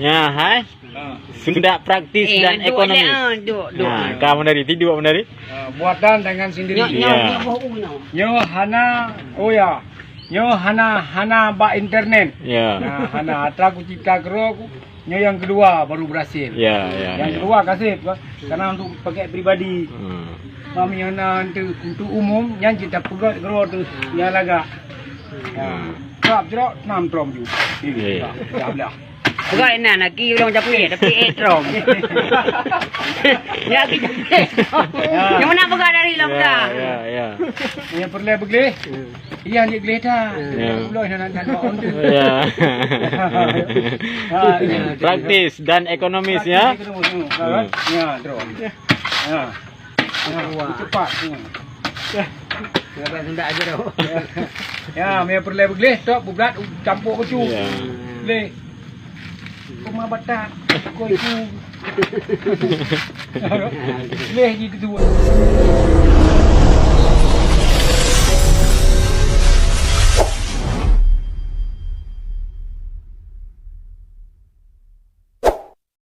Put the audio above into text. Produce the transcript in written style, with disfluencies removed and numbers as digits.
Ya, hai. Sudah praktis dan ekonomis. Nah, kamu dari tidur dari? Buatan dengan sendiri. Nyo hana hana ba internet. Ya. Nah, hana atra ku cipta kero nyo yang kedua baru berhasil. Ya. Yang kedua kasih karena untuk pakai pribadi. Mami hana untuk umum yang kita pegat kero tu yang laga. Ya. Kap jerok 6 trom ju. Dah belah. Bukan nak ki ulang japit tapi etrom. Ya kita. Yang mana pegang dari lamda. Ya. Yang perlu begleh. Iya ni begleh dah. Ya. Ulah nak on tu. Ya. Praktis dan ekonomis ya. Ya, terus. Ya. Cepat. Enggak senda aja doh. Ya, me perlu begleh tok bulat campur kecu. Ya. Begleh. Kuma batak. Koi ku. Begleh gitu.